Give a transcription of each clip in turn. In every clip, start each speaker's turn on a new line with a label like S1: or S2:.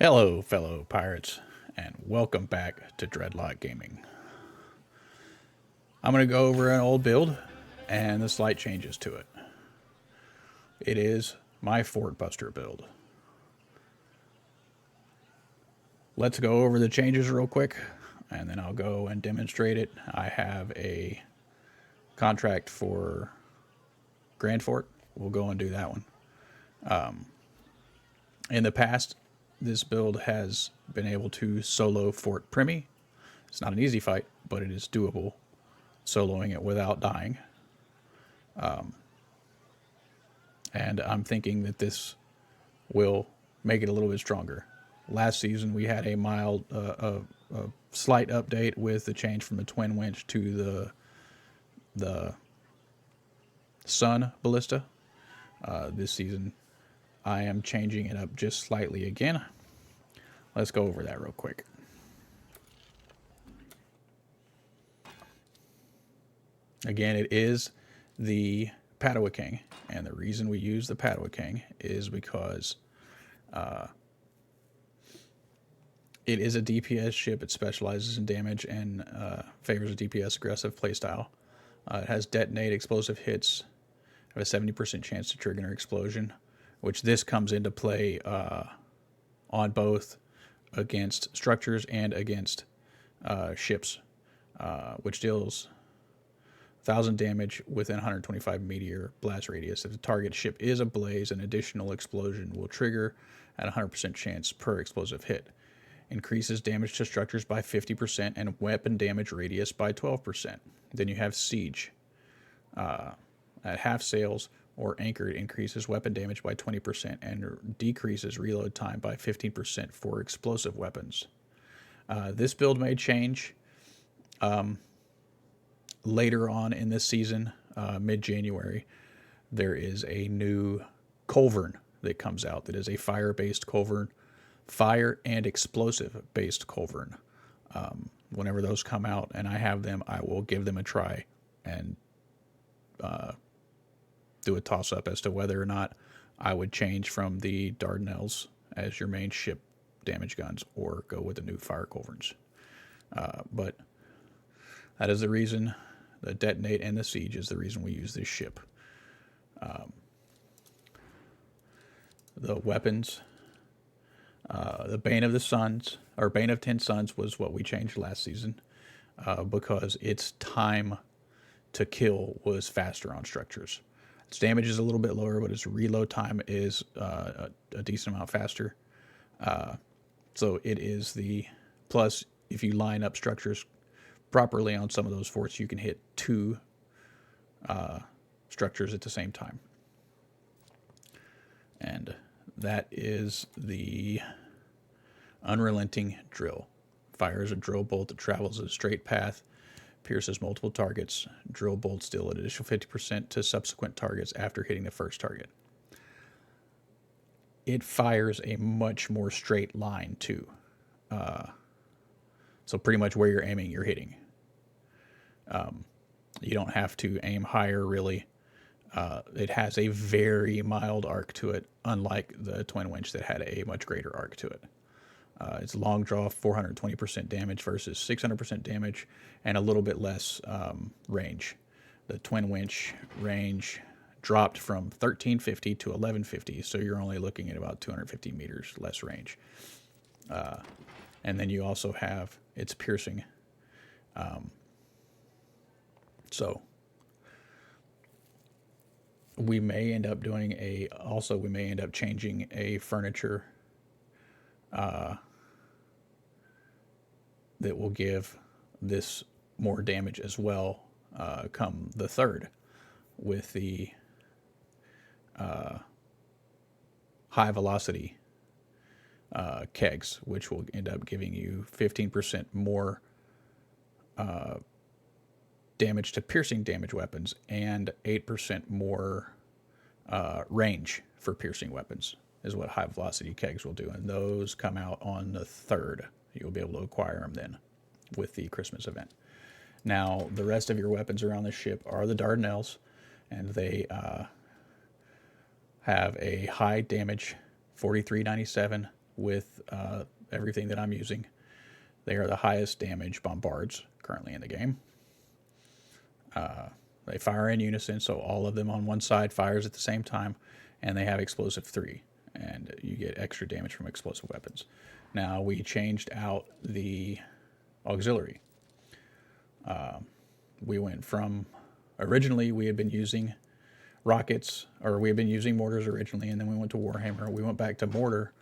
S1: Hello, fellow pirates, and welcome back to Dreadlock Gaming. I'm going to go over an old build and the slight changes to it. It is my Fort Buster build. Let's go over the changes real quick, and then I'll go and demonstrate it. I have a contract for Grand Fort. We'll go and do that one. In the past, this build has been able to solo Fort Primy. It's not an easy fight, but it is doable, soloing it without dying. And I'm thinking that this will make it a little bit stronger. Last season, we had a slight update with the change from the twin winch to the sun ballista. This season, I am changing it up just slightly again. Let's go over that real quick. Again, it is the Padua King, and the reason we use the Padua King is because it is a DPS ship. It specializes in damage and favors a DPS aggressive playstyle. It has detonate explosive hits, have a 70% chance to trigger an explosion, which this comes into play on both against structures and against ships, which deals 1,000 damage within 125 meteor blast radius. If the target ship is ablaze, an additional explosion will trigger at 100% chance per explosive hit. Increases damage to structures by 50% and weapon damage radius by 12%. Then you have Siege. At half sails or anchored, increases weapon damage by 20% and decreases reload time by 15% for explosive weapons. This build may change later on in this season, mid-January. There is a new culverin that comes out that is a fire-based culverin, fire and explosive-based culverin. Whenever those come out and I have them, I will give them a try and do a toss-up as to whether or not I would change from the Dardanelles as your main ship damage guns or go with the new fire culverins. But that is the reason. The detonate and the siege is the reason we use this ship. The weapons, the Bane of the Suns, or Bane of 10 Suns was what we changed last season because its time to kill was faster on structures. Its damage is a little bit lower, but its reload time is a decent amount faster. So it is the plus. If you line up structures properly on some of those forts, you can hit two structures at the same time. And that is the Unrelenting Drill. Fires a drill bolt that travels a straight path, pierces multiple targets. Drill bolts deal an additional 50% to subsequent targets after hitting the first target. It fires a much more straight line, too. So pretty much where you're aiming, you're hitting. You don't have to aim higher, really. It has a very mild arc to it, unlike the Twin Winch that had a much greater arc to it. It's long draw, 420% damage versus 600% damage, and a little bit less range. The Twin Winch range dropped from 1350 to 1150, so you're only looking at about 250 meters less range. And then you also have its piercing. So we may end up doing we may end up changing a furniture that will give this more damage as well come the third with the high velocity kegs, which will end up giving you 15% more damage to piercing damage weapons and 8% more range for piercing weapons is what high velocity kegs will do. And those come out on the 3rd. You'll be able to acquire them then with the Christmas event. Now, the rest of your weapons around the ship are the Dardanelles, and they have a high damage 4397 with everything that I'm using. They are the highest damage bombards currently in the game. They fire in unison, so all of them on one side fires at the same time, and they have explosive 3, and you get extra damage from explosive weapons. Now, we changed out the auxiliary. We went from, originally we had been using rockets, or we had been using mortars originally, and then we went to Warhammer. We went back to mortar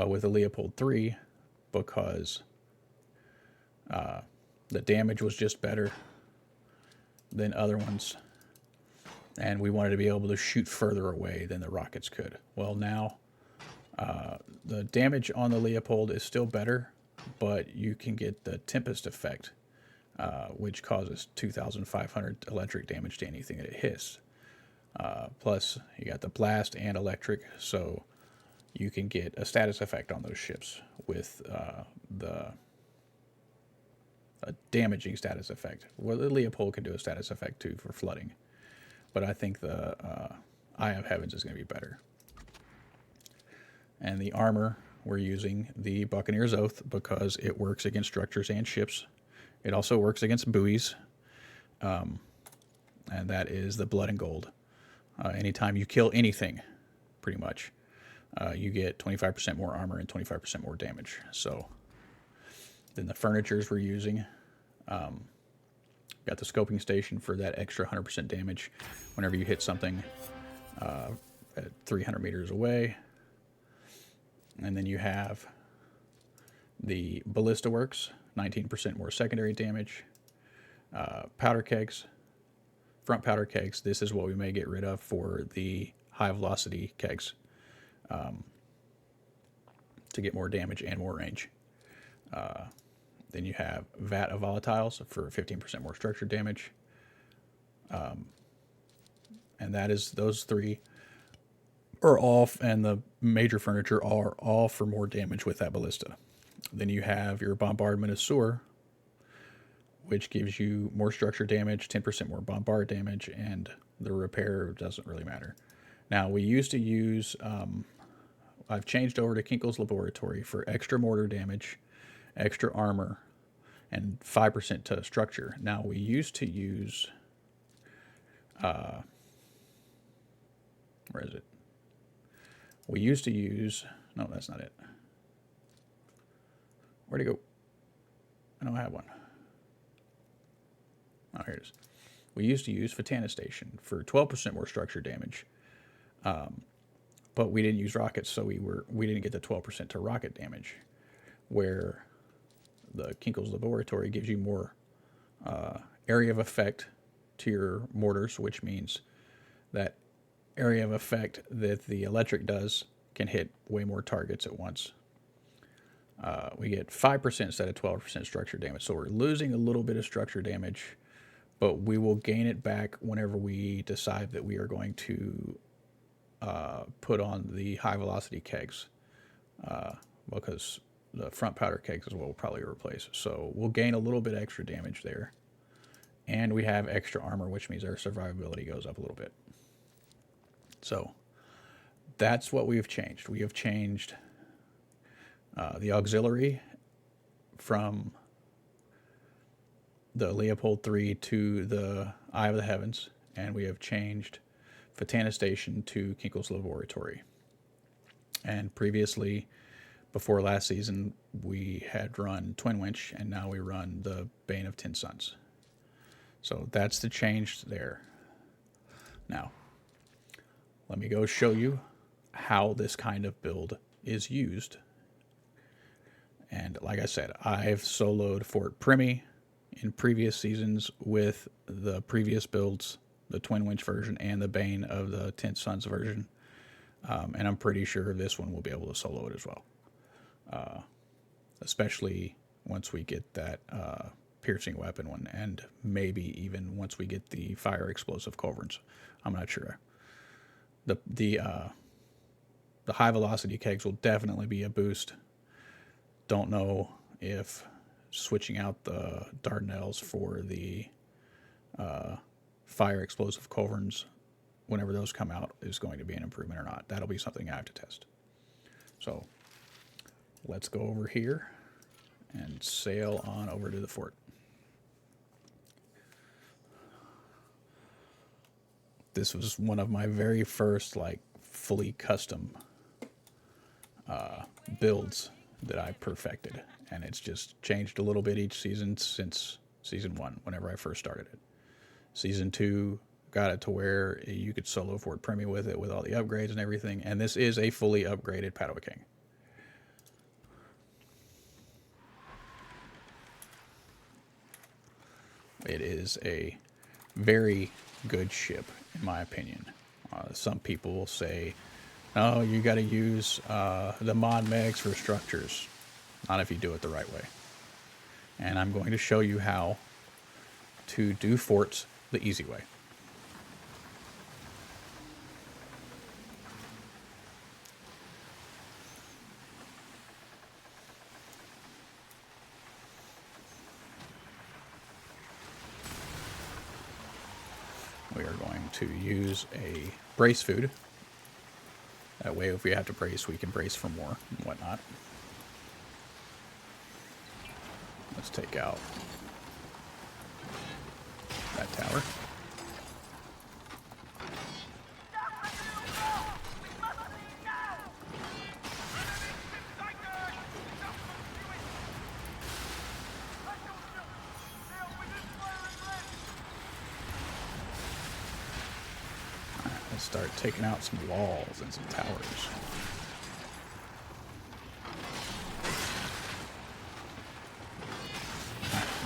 S1: with the Leopold 3 because the damage was just better than other ones, and we wanted to be able to shoot further away than the rockets could. Well, now the damage on the Leopold is still better, but you can get the Tempest effect, which causes 2,500 electric damage to anything that it hits. Plus, you got the blast and electric, so you can get a status effect on those ships with a damaging status effect. Well, the Leopold can do a status effect too for flooding, but I think the Eye of Heavens is going to be better. And the armor, we're using the Buccaneer's Oath because it works against structures and ships. It also works against buoys, and that is the Blood and Gold. Anytime you kill anything, pretty much, you get 25% more armor and 25% more damage. So then the furnitures we're using, got the scoping station for that extra 100% damage whenever you hit something at 300 meters away. And then you have the Ballista Works, 19% more secondary damage. Powder kegs, front powder kegs. This is what we may get rid of for the high velocity kegs to get more damage and more range. Then you have Vat of Volatiles for 15% more structure damage. And that is, those three are off, and the major furniture are all for more damage with that ballista. Then you have your Bombardment of Sewer, which gives you more structure damage, 10% more bombard damage, and the repair doesn't really matter. Now, we used to use, I've changed over to Kinkle's Laboratory for extra mortar damage, extra armor, and 5% to structure. Now, we used to use, where is it? We used to use, no, that's not it. Where'd it go? I don't have one. Oh, here it is. We used to use Fatana Station for 12% more structure damage, but we didn't use rockets, so we didn't get the 12% to rocket damage, where the Kinkle's Laboratory gives you more area of effect to your mortars, which means that area of effect that the electric does can hit way more targets at once. We get 5% instead of 12% structure damage, so we're losing a little bit of structure damage, but we will gain it back whenever we decide that we are going to put on the high velocity kegs, because the front powder kegs is what we'll probably replace. So we'll gain a little bit extra damage there, and we have extra armor, which means our survivability goes up a little bit. So that's what we have changed. We have changed the auxiliary from the Leopold 3 to the Eye of the Heavens, and we have changed Fatana Station to Kinkle's Laboratory. And previously, before last season, we had run Twin Winch, and now we run the Bane of Ten Suns. So that's the change there. Now, let me go show you how this kind of build is used. And like I said, I've soloed Fort Primmy in previous seasons with the previous builds, the Twin Winch version and the Bane of the Ten Suns version. And I'm pretty sure this one will be able to solo it as well. Especially once we get that piercing weapon one, and maybe even once we get the fire explosive culverins. I'm not sure. The high velocity kegs will definitely be a boost. Don't know if switching out the Dardanelles for the fire explosive culverins, whenever those come out, is going to be an improvement or not. That'll be something I have to test. So let's go over here and sail on over to the fort. This was one of my very first like fully custom builds that I perfected, and it's just changed a little bit each season since season 1 whenever I first started it. Season 2 got it to where you could solo Fort Premi with it with all the upgrades and everything, and this is a fully upgraded Padua King. It is a very good ship, in my opinion. Some people will say, oh, you got to use the mod megs for structures. Not if you do it the right way. And I'm going to show you how to do forts the easy way. We are going to use a brace food. That way, if we have to brace, we can brace for more and whatnot. Let's take out that tower. Let's start taking out some walls and some towers.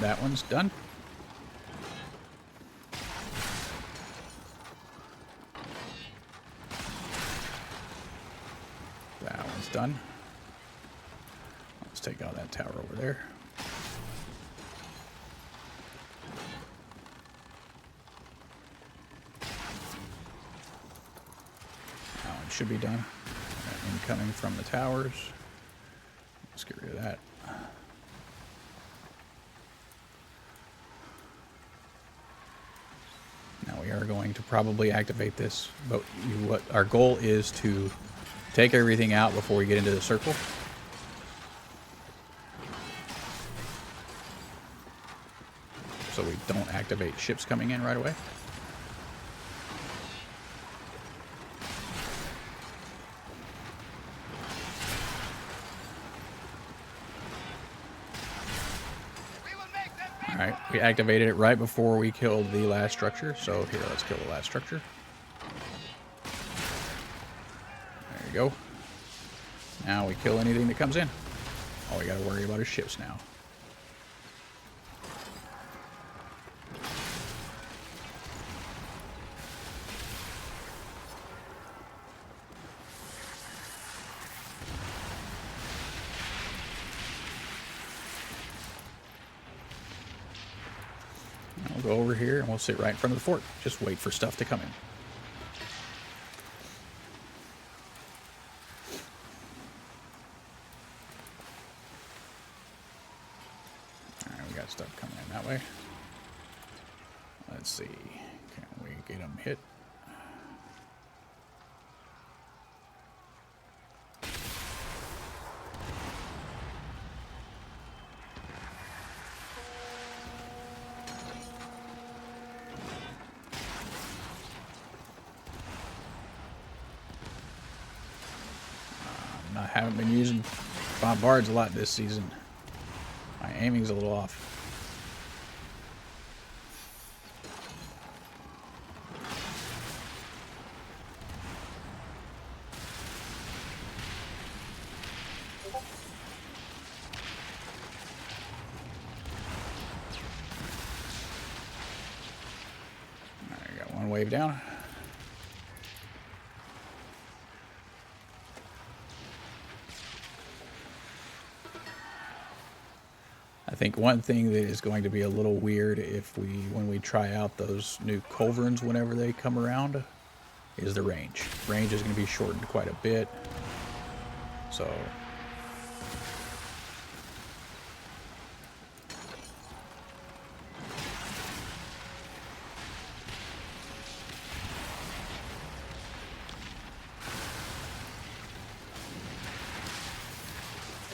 S1: That one's done. That one's done. Let's take out that tower over there. That one should be done. Incoming from the towers. Let's get rid of that. We are going to probably activate this, but what our goal is to take everything out before we get into the circle. So we don't activate ships coming in right away. Alright, we activated it right before we killed the last structure, so here, let's kill the last structure. There you go. Now we kill anything that comes in. All we gotta worry about is ships now. We'll go over here and we'll sit right in front of the fort. Just wait for stuff to come in. Alright, we got stuff coming in that way. Let's see. Can we get them hit? I haven't been using bombards a lot this season. My aiming's a little off. Alright, got one wave down. I think one thing that is going to be a little weird when we try out those new culverins whenever they come around is the range. Range is going to be shortened quite a bit. So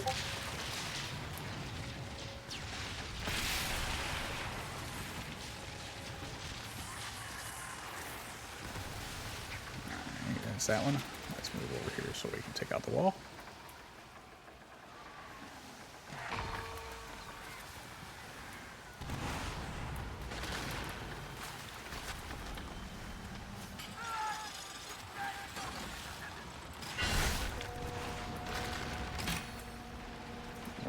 S1: Alright, that's that one. Let's move over here so we can take out the wall.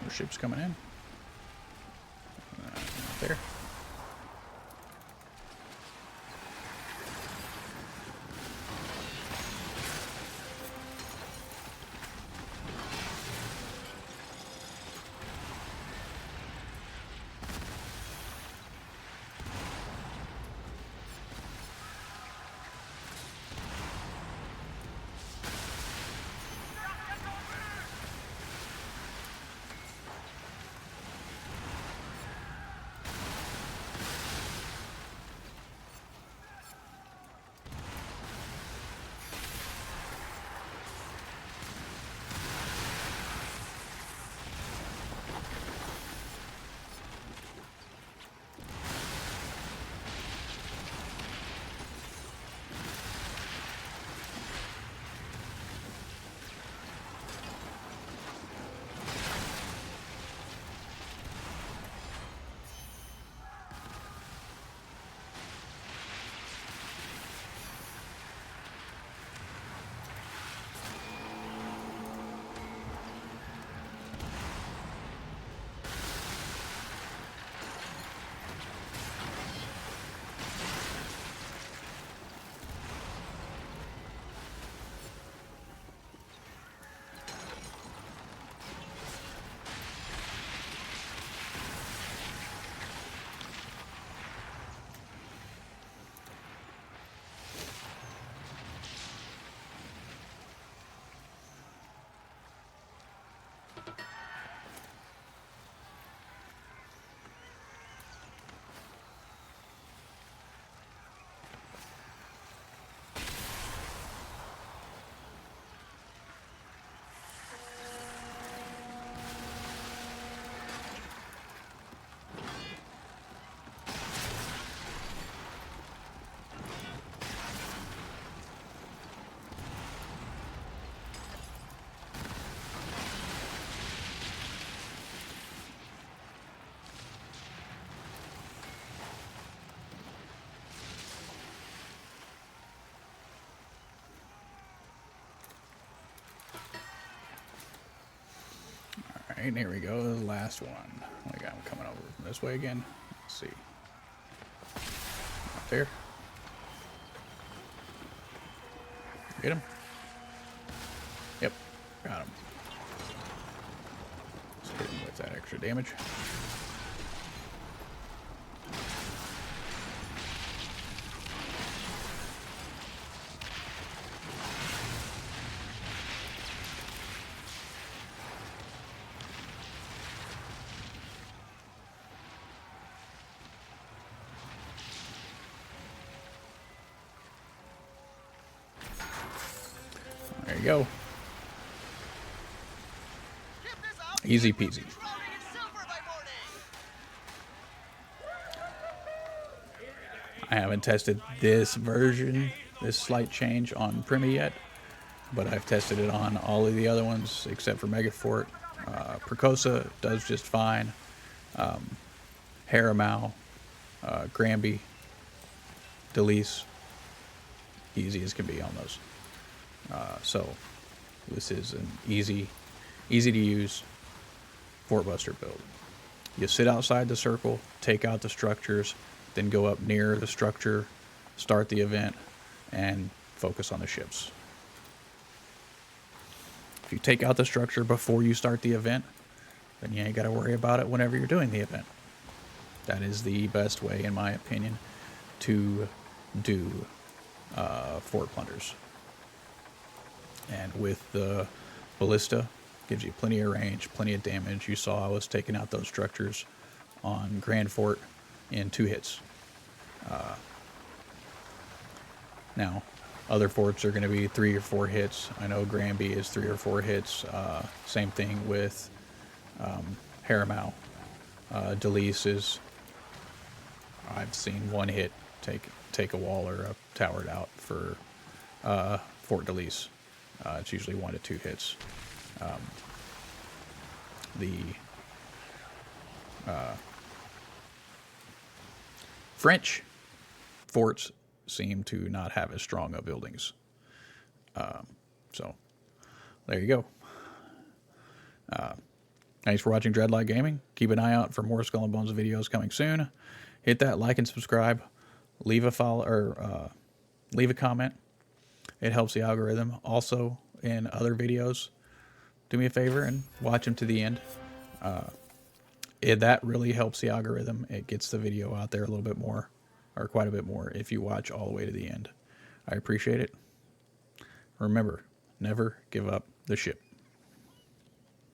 S1: More ships coming in. Not there. Alright, here we go. The last one. We got him coming over from this way again. Let's see. Up there. Get him. Yep, got him. Let's hit him with that extra damage. There you go. Easy peasy. I haven't tested this version, this slight change on Primi yet, but I've tested it on all of the other ones except for Megafort. Precosa does just fine. Haramau, Granby, Delise, easy as can be on those. So this is an easy to use Fort Buster build. You sit outside the circle, take out the structures, then go up near the structure, start the event, and focus on the ships. If you take out the structure before you start the event, then you ain't got to worry about it whenever you're doing the event. That is the best way, in my opinion, to do fort plunders. And with the ballista, gives you plenty of range, plenty of damage. You saw I was taking out those structures on Grand Fort in 2 hits. Now, other forts are going to be 3 or 4 hits. I know Granby is 3 or 4 hits. Same thing with Haramau. Delise is, I've seen one hit take a wall or a tower out for Fort Delise. It's usually 1 to 2 hits. The French forts seem to not have as strong of buildings. So there you go. Thanks for watching Dreadlight Gaming. Keep an eye out for more Skull and Bones videos coming soon. Hit that like and subscribe. Leave a follow or leave a comment. It helps the algorithm. Also, in other videos, do me a favor and watch them to the end. That really helps the algorithm. It gets the video out there a little bit more, or quite a bit more, if you watch all the way to the end. I appreciate it. Remember, never give up the ship.